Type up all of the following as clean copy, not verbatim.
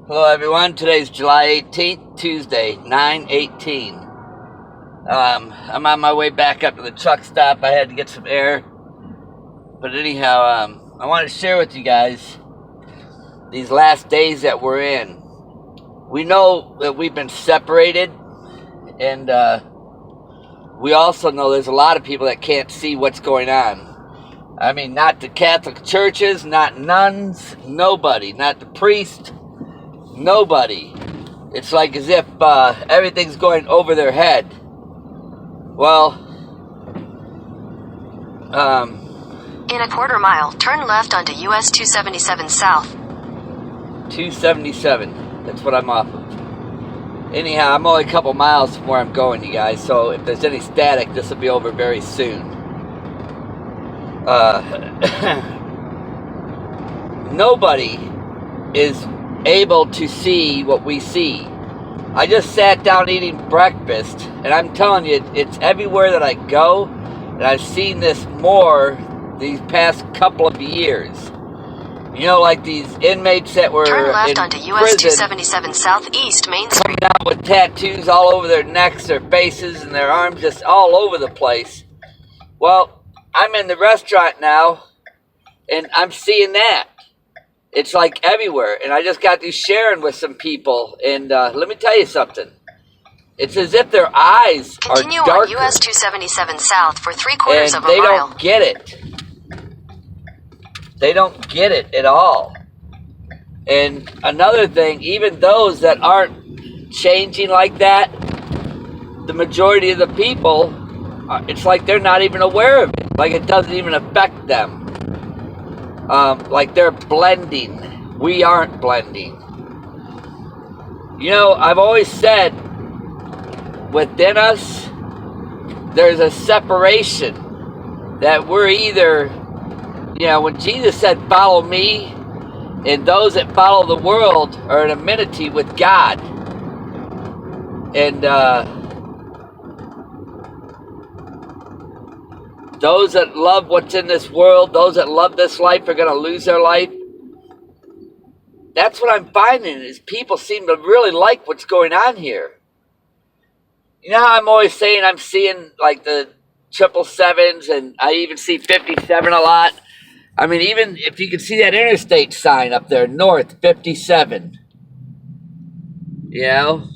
Hello everyone, today's July 18th, Tuesday, 9:18. I'm on my way back up to the truck stop. I had to get some air. But anyhow, I want to share with you guys these last days that we're in. We know that we've been separated, and we also know there's a lot of people that can't see what's going on. I mean, not the Catholic churches, not nuns, nobody, not the priest, nobody. It's like as if everything's going over their head. Well, in a quarter mile, turn left onto US 277 South. 277, that's what I'm off of. Anyhow, I'm only a couple miles from where I'm going, you guys, so if there's any static, this will be over very soon. Nobody is able to see what we see. I just sat down eating breakfast, and I'm telling you, it's everywhere that I go, and I've seen this more these past couple of years. You know, like these inmates that were turn left in onto US prison, 277 Southeast Main coming Street. out with tattoos all over their necks, their faces, and their arms, just all over the place. Well, I'm in the restaurant now, and I'm seeing that. It's like everywhere, and I just got through sharing with some people, and let me tell you something. It's as if their eyes Continue are darker, on US 277 South for 3/4 and of a they mile. don't get it. They don't get it at all. And another thing, even those that aren't changing like that, the majority of the people, it's like they're not even aware of it. Like it doesn't even affect them. Like they're blending. We aren't blending. You know, I've always said, within us, there's a separation that we're either, you know, when Jesus said, follow me, and those that follow the world are in enmity with God. And those that love what's in this world, those that love this life are going to lose their life. That's what I'm finding is people seem to really like what's going on here. You know how I'm always saying I'm seeing like the 777s, and I even see 57 a lot. I mean, even if you can see that interstate sign up there, north 57. You know?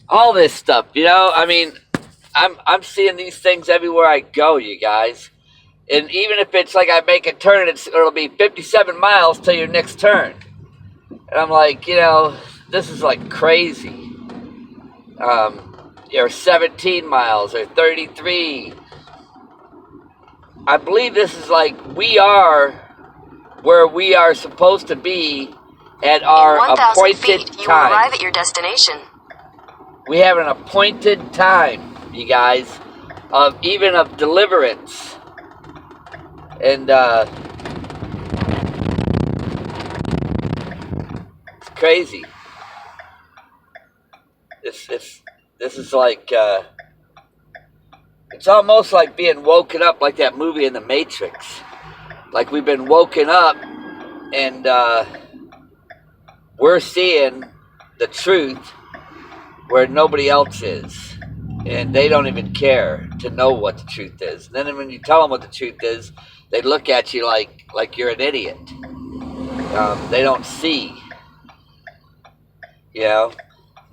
All this stuff, you know? I mean, I'm seeing these things everywhere I go, you guys. And even if it's like I make a turn, it'll be 57 miles till your next turn. And I'm like, you know, this is like crazy. Or 17 miles or 33. I believe this is like we are where we are supposed to be at our appointed feet, you time. will arrive at your destination. We have an appointed time, you guys, of deliverance. And it's crazy. This is like it's almost like being woken up, like that movie in the Matrix. Like we've been woken up, and we're seeing the truth where nobody else is, and they don't even care to know what the truth is. And then when you tell them what the truth is, they look at you like you're an idiot. They don't see. You know,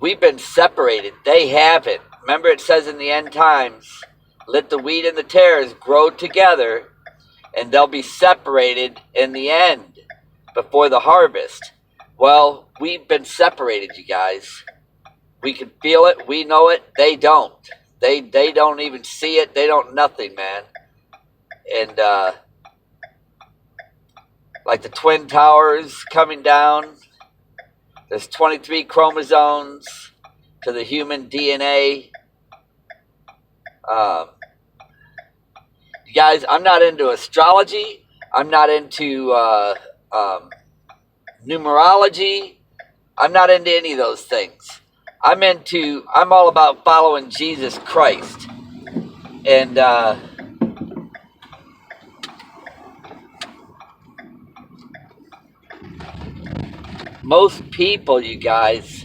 we've been separated. They haven't. Remember, it says in the end times, let the wheat and the tares grow together, and they'll be separated in the end before the harvest. Well, we've been separated, you guys. We can feel it. We know it. They don't. They don't even see it. They don't nothing, man. And like the Twin Towers coming down. There's 23 chromosomes to the human DNA. You guys, I'm not into astrology. I'm not into numerology. I'm not into any of those things. I'm all about following Jesus Christ. And most people, you guys,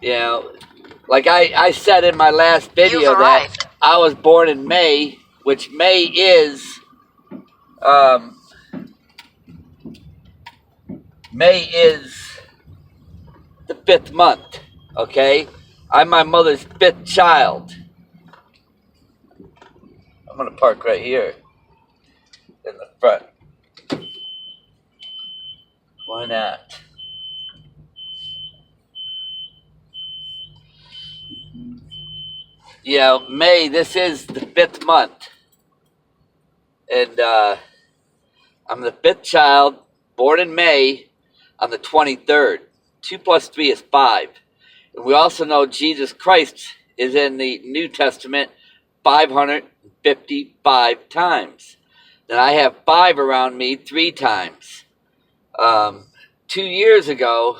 you know, like I said in my last video that I was born in May, which May is um, the 5th month. Okay, I'm my mother's 5th child. I'm gonna park right here in the front. Why not? You know, May. This is the 5th month, and I'm the 5th child, born in May, on the 23rd. 2 plus 3 is 5. And we also know Jesus Christ is in the New Testament 555 times. Then I have 5 around me 3 times. 2 years ago,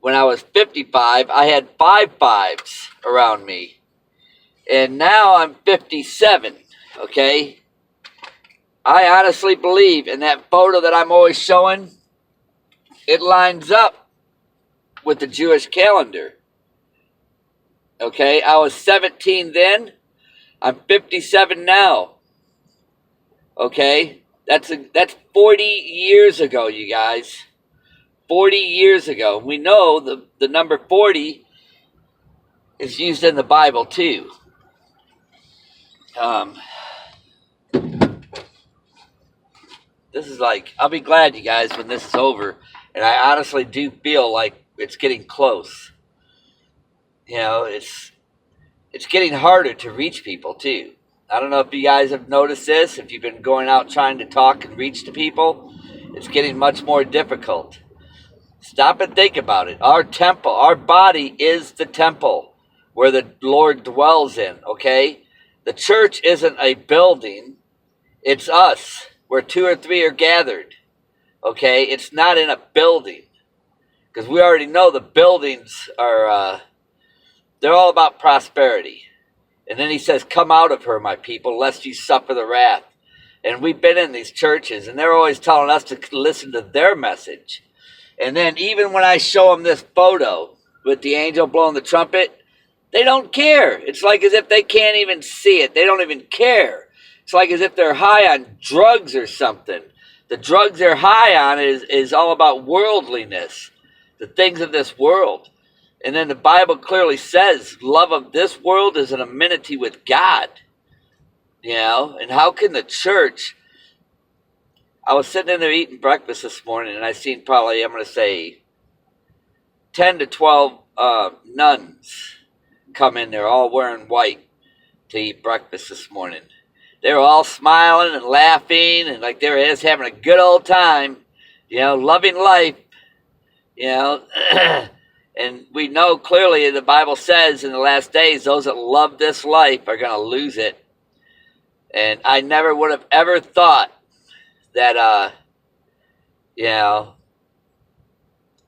when I was 55, I had 5 fives around me. And now I'm 57, okay? I honestly believe in that photo that I'm always showing, it lines up with the Jewish calendar. Okay, I was 17 then, I'm 57 now. Okay, that's 40 years ago, you guys. 40 years ago. We know the number 40 is used in the Bible too. This is like, I'll be glad, you guys, when this is over. And I honestly do feel like it's getting close. You know, it's getting harder to reach people too. I don't know if you guys have noticed this. If you've been going out trying to talk and reach to people, it's getting much more difficult. Stop and think about it. Our temple, our body is the temple where the Lord dwells in, okay? The church isn't a building. It's us, where 2 or 3 are gathered, okay? It's not in a building, because we already know the buildings are, they're all about prosperity. And then he says, come out of her, my people, lest you suffer the wrath. And we've been in these churches, and they're always telling us to listen to their message. And then even when I show them this photo with the angel blowing the trumpet, they don't care. It's like as if they can't even see it. They don't even care. It's like as if they're high on drugs or something. The drugs they're high on is all about worldliness, the things of this world. And then the Bible clearly says love of this world is an enmity with God. You know, and how can the church... I was sitting in there eating breakfast this morning, and I seen probably, I'm going to say, 10 to 12 nuns come in there all wearing white to eat breakfast this morning. They were all smiling and laughing, and like they were just having a good old time, you know, loving life, you know. And we know clearly the Bible says in the last days, those that love this life are going to lose it. And I never would have ever thought that, you know,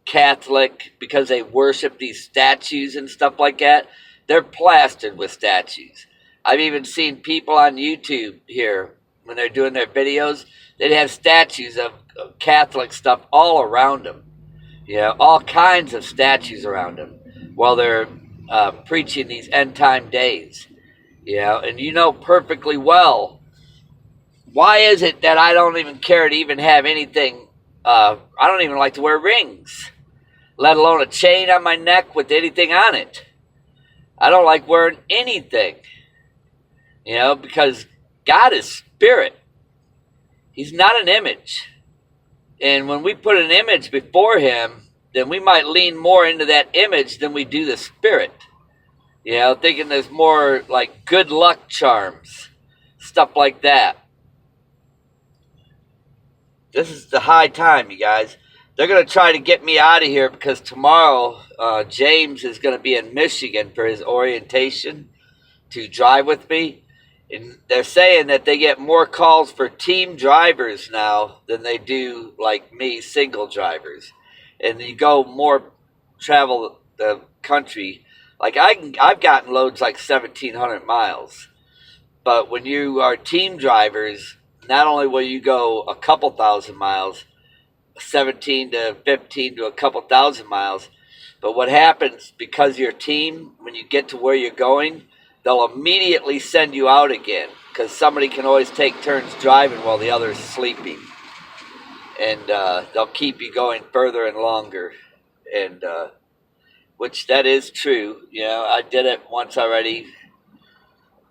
Catholic, because they worship these statues and stuff like that, they're plastered with statues. I've even seen people on YouTube here, when they're doing their videos, they'd have statues of Catholic stuff all around them. You know, all kinds of statues around them while they're preaching these end time days. You know, and you know perfectly well, why is it that I don't even care to even have anything, I don't even like to wear rings, let alone a chain on my neck with anything on it. I don't like wearing anything, you know, because God is spirit. He's not an image. And when we put an image before him, then we might lean more into that image than we do the spirit. You know, thinking there's more like good luck charms, stuff like that. This is the high time, you guys. They're going to try to get me out of here because tomorrow James is going to be in Michigan for his orientation to drive with me. And they're saying that they get more calls for team drivers now than they do, like me, single drivers. And you go more, travel the country. Like I've gotten loads like 1,700 miles. But when you are team drivers, not only will you go a couple thousand miles, 17 to 15 to a couple thousand miles. But what happens, because your team, when you get to where you're going, they'll immediately send you out again, because somebody can always take turns driving while the other's sleeping. And they'll keep you going further and longer. And which that is true. You know, I did it once already.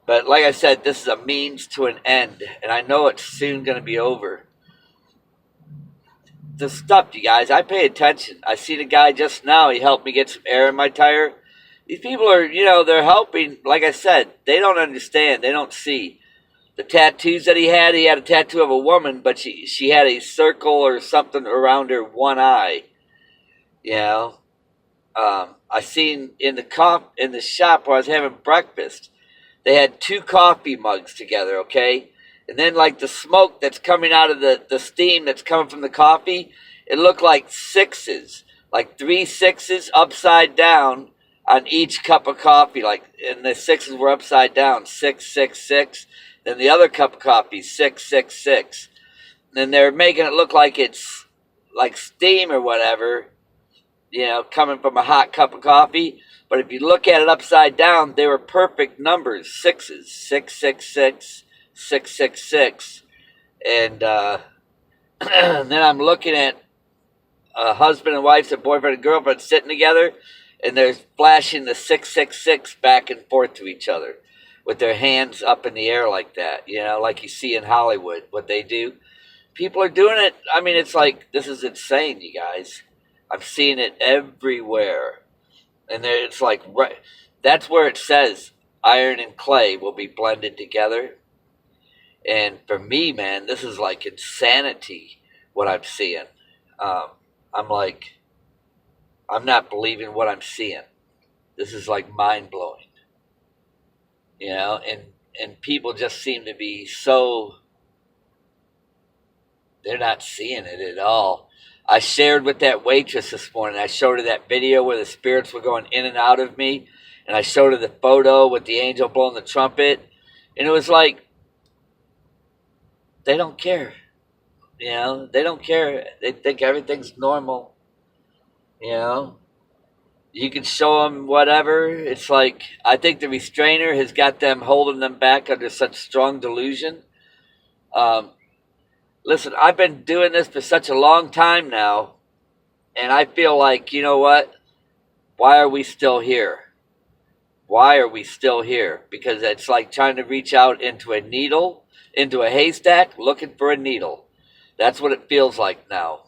But like I said, this is a means to an end. And I know it's soon going to be over. The stuff, you guys, I pay attention. I seen a guy just now. He helped me get some air in my tire. These people are, you know, they're helping. Like I said, they don't understand. They don't see. The tattoos that he had a tattoo of a woman, but she had a circle or something around her one eye. You know, I seen in the shop where I was having breakfast, they had 2 coffee mugs together, okay? And then like the smoke that's coming out of the steam that's coming from the coffee, it looked like 6s, like 3 6s upside down on each cup of coffee. Like, and the 6s were upside down, 6 6 6. Then the other cup of coffee, 6 6 6. And they're making it look like it's like steam or whatever, you know, coming from a hot cup of coffee. But if you look at it upside down, they were perfect numbers, 6s, 6 6 6, 6 6 6. And and then I'm looking at a husband and wife, a boyfriend and girlfriend sitting together, and they're flashing the 666 back and forth to each other with their hands up in the air like that, you know, like you see in Hollywood, what they do. People are doing it. I mean, it's like, this is insane, you guys. I'm seeing it everywhere. And it's like, right, that's where it says iron and clay will be blended together. And for me, man, this is like insanity, what I'm seeing. I'm like, I'm not believing what I'm seeing. This is like mind-blowing. You know, and people just seem to be so, they're not seeing it at all. I shared with that waitress this morning. I showed her that video where the spirits were going in and out of me. And I showed her the photo with the angel blowing the trumpet. And it was like, they don't care. You know, they don't care. They think everything's normal. You know, you can show them whatever. It's like, I think the restrainer has got them holding them back under such strong delusion. Listen, I've been doing this for such a long time now, and I feel like, you know what? Why are we still here? Why are we still here? Because it's like trying to reach out into a needle, into a haystack, looking for a needle. That's what it feels like now.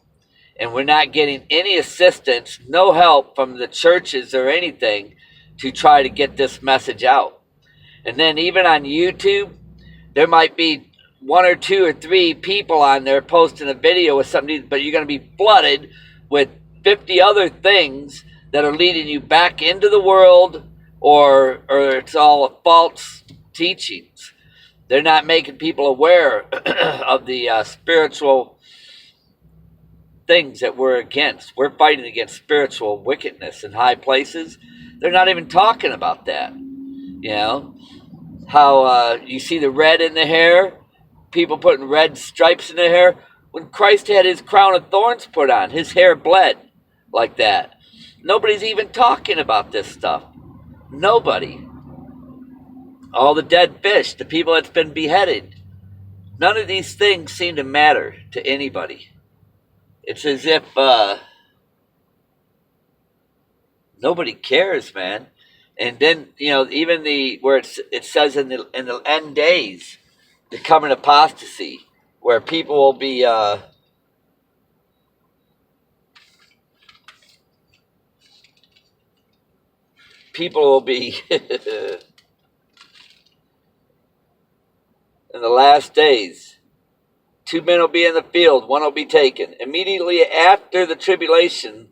And we're not getting any assistance, no help from the churches or anything to try to get this message out. And then even on YouTube, there might be 1 or 2 or 3 people on there posting a video with something, but you're going to be flooded with 50 other things that are leading you back into the world, or it's all false teachings. They're not making people aware of the spiritual things that we're against. We're fighting against spiritual wickedness in high places. They're not even talking about that. You know, how you see the red in the hair, people putting red stripes in their hair. When Christ had his crown of thorns put on, his hair bled like that. Nobody's even talking about this stuff. Nobody. All the dead fish, the people that's been beheaded. None of these things seem to matter to anybody. It's as if nobody cares, man. And then, you know, even where it says in the end days, the coming apostasy, where people will be in the last days, 2 men will be in the field, 1 will be taken. Immediately after the tribulation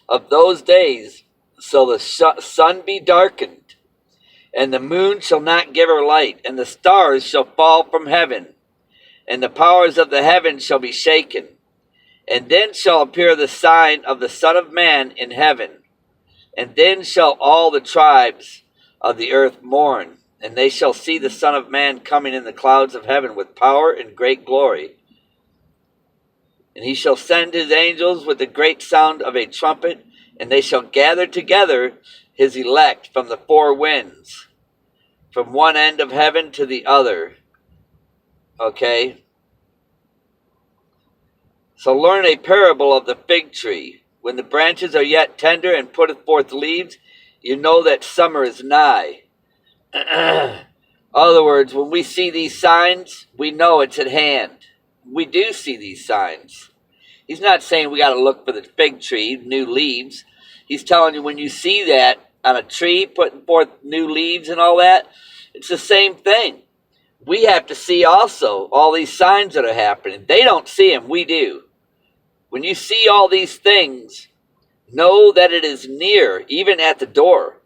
of those days, so the sun be darkened, and the moon shall not give her light, and the stars shall fall from heaven, and the powers of the heavens shall be shaken. And then shall appear the sign of the Son of Man in heaven. And then shall all the tribes of the earth mourn, and they shall see the Son of Man coming in the clouds of heaven with power and great glory. And he shall send his angels with the great sound of a trumpet, and they shall gather together his elect from the four winds, from one end of heaven to the other. Okay? So learn a parable of the fig tree. When the branches are yet tender and putteth forth leaves, you know that summer is nigh. In other words, when we see these signs, we know it's at hand. We do see these signs. He's not saying we got to look for the fig tree, new leaves. He's telling you when you see that on a tree putting forth new leaves and all that, it's the same thing. We have to see also all these signs that are happening. They don't see them, we do. When you see all these things, know that it is near, even at the door.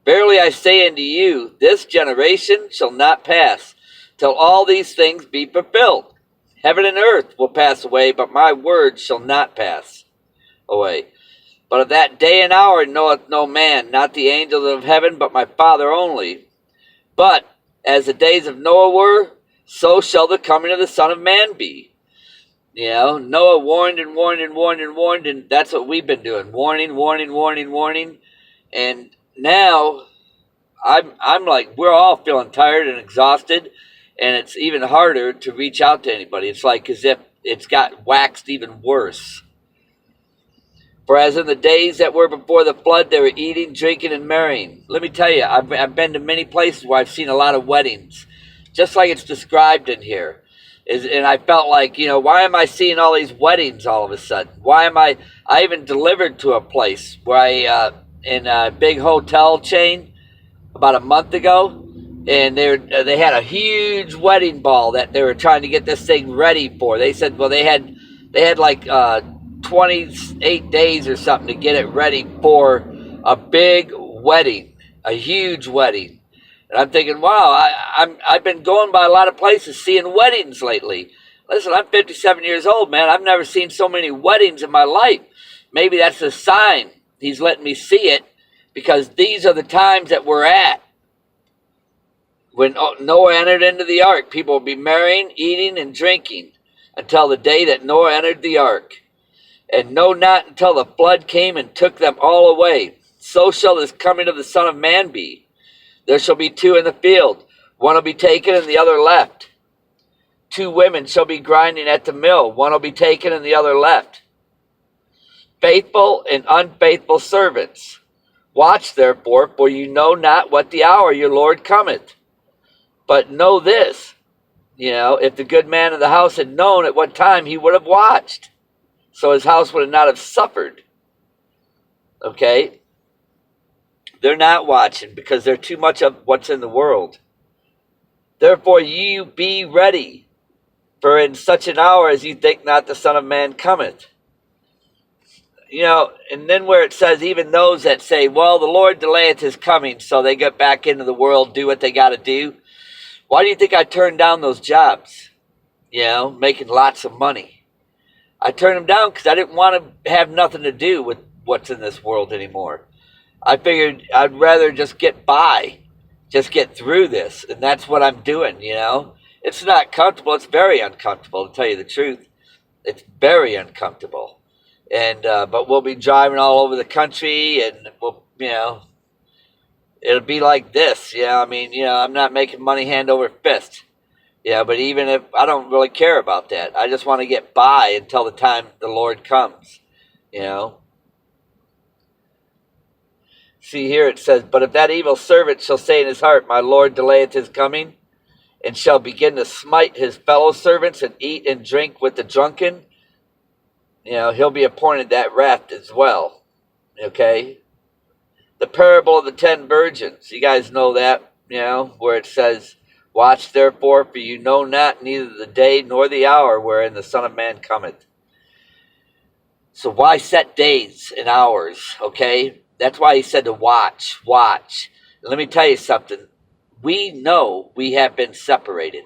Verily I say unto you, this generation shall not pass till all these things be fulfilled. Heaven and earth will pass away, but my word shall not pass away. But of that day and hour knoweth no man, not the angels of heaven, but my Father only. But as the days of Noah were, so shall the coming of the Son of Man be. You know, Noah warned and warned and warned and warned, and that's what we've been doing. Warning, warning, warning, warning. And now I'm like, we're all feeling tired and exhausted, and it's even harder to reach out to anybody. It's like as if it's got waxed even worse. For as in the days that were before the flood, they were eating, drinking, and marrying. Let me tell you, I've been to many places where I've seen a lot of weddings, just like it's described in here. And I felt like, why am I seeing all these weddings all of a sudden? Why am I even delivered to a place where in a big hotel chain about a month ago, and they had a huge wedding ball that they were trying to get this thing ready for. They said, well, they had like 28 days or something to get it ready for a big wedding, a huge wedding. And I'm thinking, wow, I've been going by a lot of places seeing weddings lately. Listen, I'm 57 years old, man. I've never seen so many weddings in my life. Maybe that's a sign he's letting me see it, because these are the times that we're at. When Noah entered into the ark, people will be marrying, eating, and drinking until the day that Noah entered the ark. And know not until the flood came and took them all away. So shall this coming of the Son of Man be. There shall be two in the field. One will be taken and the other left. Two women shall be grinding at the mill. One will be taken and the other left. Faithful and unfaithful servants. Watch therefore, for you know not what the hour your Lord cometh. But know this, if the good man of the house had known at what time, he would have watched, so his house would not have suffered. Okay? They're not watching because they're too much of what's in the world. Therefore you be ready, for in such an hour as you think not the Son of Man cometh. And then where it says, even those that say, well, the Lord delayeth his coming, so they get back into the world, do what they got to do. Why do you think I turned down those jobs? Making lots of money. I turned them down because I didn't want to have nothing to do with what's in this world anymore. I figured I'd rather just get by, just get through this, and that's what I'm doing, It's not comfortable. It's very uncomfortable, to tell you the truth. It's very uncomfortable. And but we'll be driving all over the country, and we'll, it'll be like this. I'm not making money hand over fist. But even if I don't really care about that, I just want to get by until the time the Lord comes. See here it says, but if that evil servant shall say in his heart, my Lord delayeth his coming, and shall begin to smite his fellow servants and eat and drink with the drunken, he'll be appointed that wrath as well. Okay? The parable of the 10 virgins. You guys know that, where it says, watch therefore, for you know not neither the day nor the hour wherein the Son of Man cometh. So why set days and hours, okay? That's why he said to watch. And let me tell you something. We know we have been separated.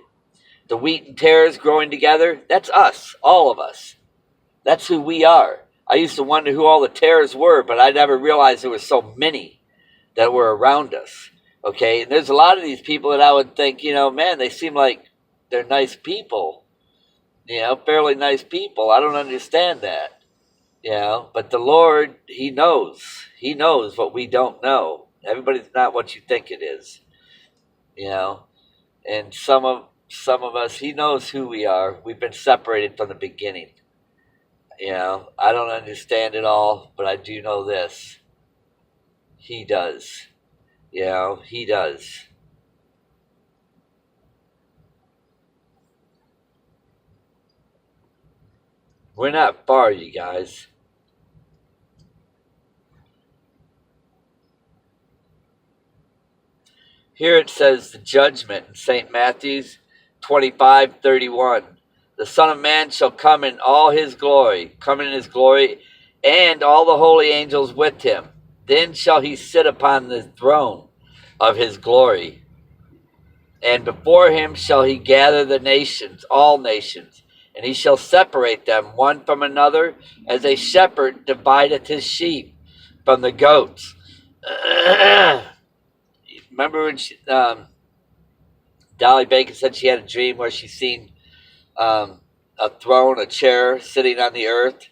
The wheat and tares growing together, that's us, all of us. That's who we are. I used to wonder who all the tares were, but I never realized there were so many that were around us. Okay, and there's a lot of these people that I would think, man, they seem like they're nice people. fairly nice people. I don't understand that. But the Lord, He knows. He knows what we don't know. Everybody's not what you think it is. And some of us, He knows who we are. We've been separated from the beginning. I don't understand it all, but I do know this. He does. He does. We're not far, you guys. Here it says the judgment in St. Matthew's 25:31. The Son of Man shall come in all his glory, and all the holy angels with him. Then shall he sit upon the throne of his glory. And before him shall he gather the nations, all nations, and he shall separate them one from another, as a shepherd divideth his sheep from the goats. Remember when Dolly Bacon said she had a dream where she seen a throne, a chair sitting on the earth?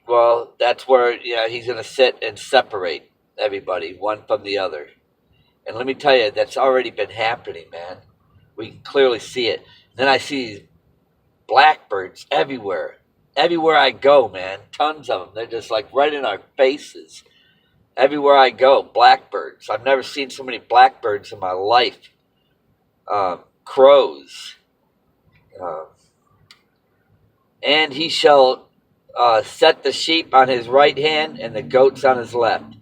Well, that's where he's going to sit and separate everybody one from the other. And let me tell you, that's already been happening, man. We can clearly see it. Then I see these blackbirds everywhere. Everywhere I go, man, tons of them. They're just like right in our faces. Everywhere I go, blackbirds. I've never seen so many blackbirds in my life. Crows. And he shall set the sheep on his right hand and the goats on his left.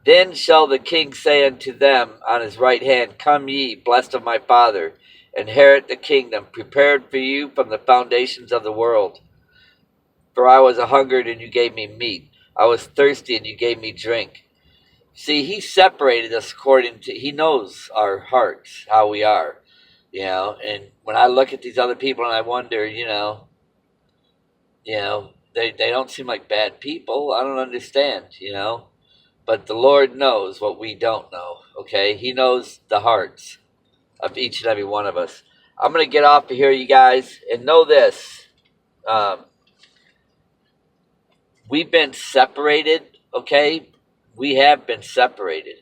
Then shall the king say unto them on his right hand, Come ye, blessed of my Father, inherit the kingdom, prepared for you from the foundations of the world. For I was a hungered, and you gave me meat. I was thirsty, and you gave me drink. See, he separated us he knows our hearts, how we are. And when I look at these other people and I wonder, they don't seem like bad people. I don't understand, But the Lord knows what we don't know, okay? He knows the hearts of each and every one of us. I'm going to get off of here, you guys, and know this. We've been separated, okay? We have been separated.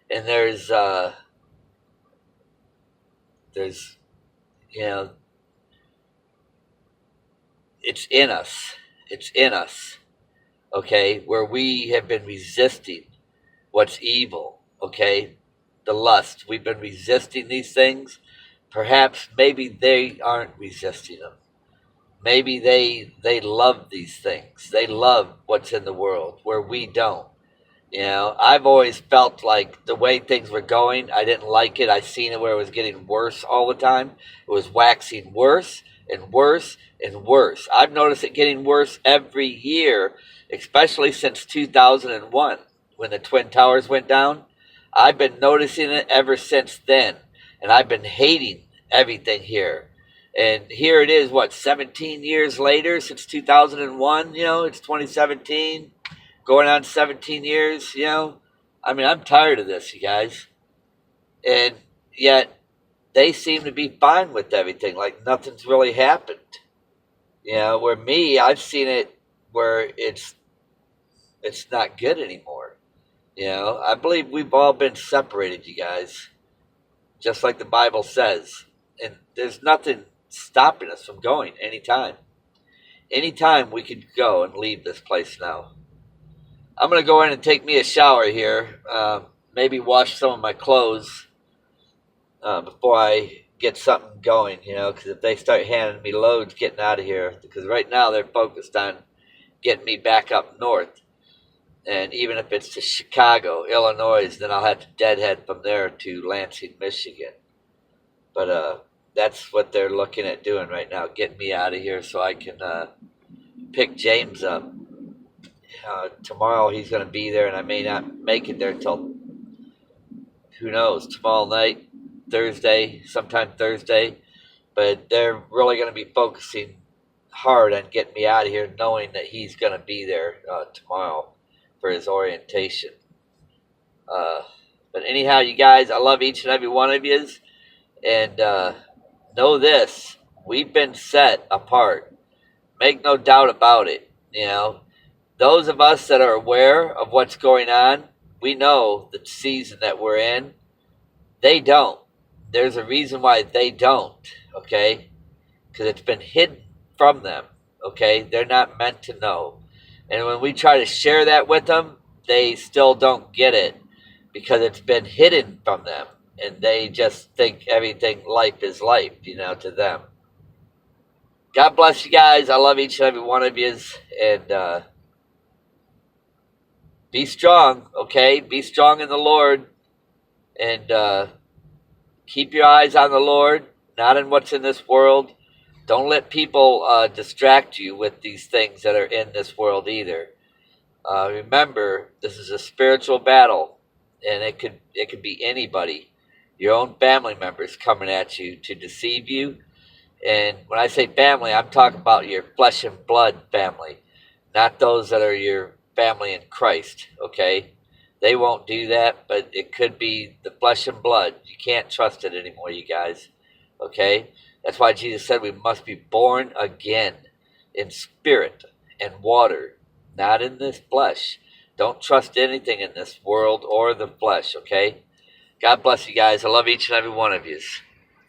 And there's it's in us. It's in us, okay? Where we have been resisting what's evil, okay? The lust. We've been resisting these things. Perhaps maybe they aren't resisting them. Maybe they love these things. They love what's in the world where we don't. I've always felt like the way things were going, I didn't like it. I seen it where it was getting worse all the time. It was waxing worse and worse and worse. I've noticed it getting worse every year, especially since 2001 when the Twin Towers went down. I've been noticing it ever since then, and I've been hating everything here. And here it is, 17 years later since 2001, it's 2017. Going on 17 years, I'm tired of this, you guys. And yet, they seem to be fine with everything, like nothing's really happened. Where me, I've seen it where it's not good anymore. I believe we've all been separated, you guys. Just like the Bible says. And there's nothing stopping us from going anytime. Anytime we could go and leave this place now. I'm going to go in and take me a shower here. Maybe wash some of my clothes before I get something going, because if they start handing me loads getting out of here, because right now they're focused on getting me back up north. And even if it's to Chicago, Illinois, then I'll have to deadhead from there to Lansing, Michigan. But that's what they're looking at doing right now, getting me out of here so I can pick James up. Tomorrow he's going to be there, and I may not make it there till, who knows, tomorrow night, sometime Thursday. But they're really going to be focusing hard on getting me out of here, knowing that he's going to be there tomorrow for his orientation. But anyhow, you guys, I love each and every one of you. And know this, We've been set apart. Make no doubt about it. Those of us that are aware of what's going on, we know the season that we're in. They don't. There's a reason why they don't, okay? Because it's been hidden from them, okay? They're not meant to know. And when we try to share that with them, they still don't get it because it's been hidden from them. And they just think everything, life is life, to them. God bless you guys. I love each and every one of you. And be strong, okay? Be strong in the Lord. And keep your eyes on the Lord, not in what's in this world. Don't let people distract you with these things that are in this world either. Remember, this is a spiritual battle, and it could be anybody, your own family members coming at you to deceive you. And when I say family, I'm talking about your flesh and blood family, not those that are your family in Christ, okay? They won't do that, but it could be the flesh and blood. You can't trust it anymore, you guys, okay? That's why Jesus said we must be born again in spirit and water, not in this flesh. Don't trust anything in this world or the flesh, okay? God bless you guys. I love each and every one of you.